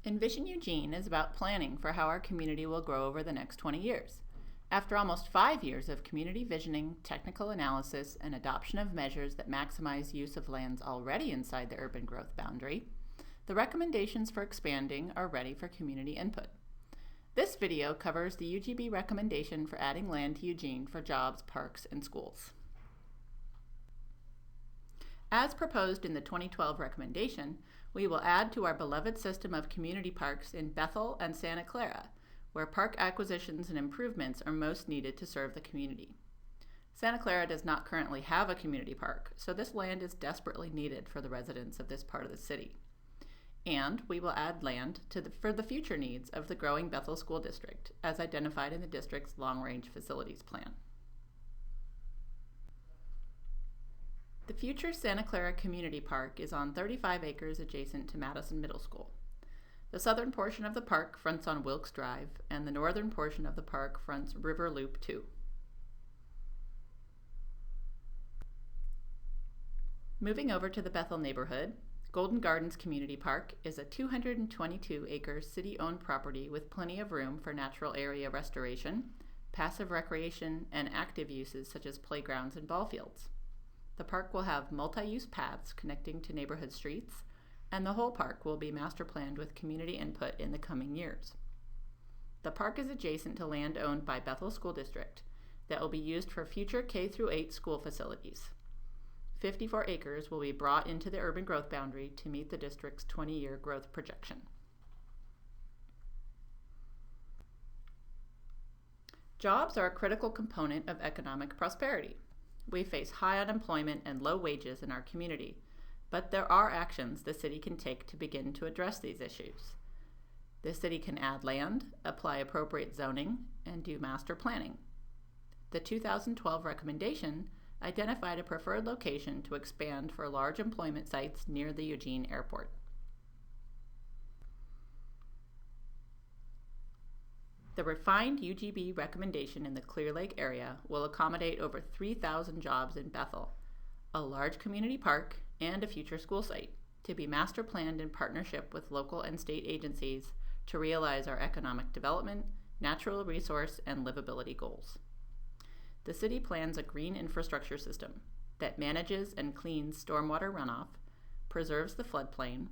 Envision Eugene is about planning for how our community will grow over the next 20 years. After almost 5 years of community visioning, technical analysis, and adoption of measures that maximize use of lands already inside the urban growth boundary, the recommendations for expanding are ready for community input. This video covers the UGB recommendation for adding land to Eugene for jobs, parks, and schools. As proposed in the 2012 recommendation, we will add to our beloved system of community parks in Bethel and Santa Clara, where park acquisitions and improvements are most needed to serve the community. Santa Clara does not currently have a community park, so this land is desperately needed for the residents of this part of the city. And we will add land for the future needs of the growing Bethel School District, as identified in the district's long-range facilities plan. The future Santa Clara Community Park is on 35 acres adjacent to Madison Middle School. The southern portion of the park fronts on Wilkes Drive, and the northern portion of the park fronts River Loop 2. Moving over to the Bethel neighborhood, Golden Gardens Community Park is a 222-acre city-owned property with plenty of room for natural area restoration, passive recreation, and active uses such as playgrounds and ball fields. The park will have multi-use paths connecting to neighborhood streets, and the whole park will be master planned with community input in the coming years. The park is adjacent to land owned by Bethel School District that will be used for future K-8 school facilities. 54 acres will be brought into the urban growth boundary to meet the district's 20-year growth projection. Jobs are a critical component of economic prosperity. We face high unemployment and low wages in our community, but there are actions the city can take to begin to address these issues. The city can add land, apply appropriate zoning, and do master planning. The 2012 recommendation identified a preferred location to expand for large employment sites near the Eugene Airport. The refined UGB recommendation in the Clear Lake area will accommodate over 3,000 jobs in Bethel, a large community park, and a future school site, to be master planned in partnership with local and state agencies to realize our economic development, natural resource, and livability goals. The city plans a green infrastructure system that manages and cleans stormwater runoff, preserves the floodplain,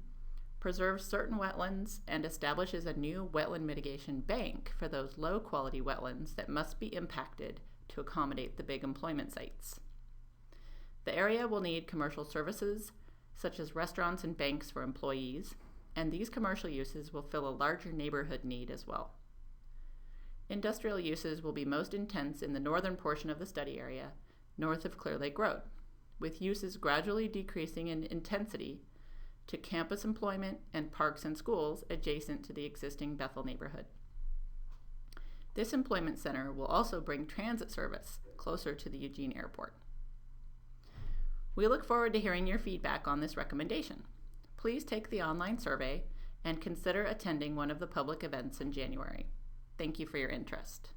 preserves certain wetlands, and establishes a new wetland mitigation bank for those low-quality wetlands that must be impacted to accommodate the big employment sites. The area will need commercial services, such as restaurants and banks for employees, and these commercial uses will fill a larger neighborhood need as well. Industrial uses will be most intense in the northern portion of the study area, north of Clear Lake Road, with uses gradually decreasing in intensity to campus employment and parks and schools adjacent to the existing Bethel neighborhood. This employment center will also bring transit service closer to the Eugene Airport. We look forward to hearing your feedback on this recommendation. Please take the online survey and consider attending one of the public events in January. Thank you for your interest.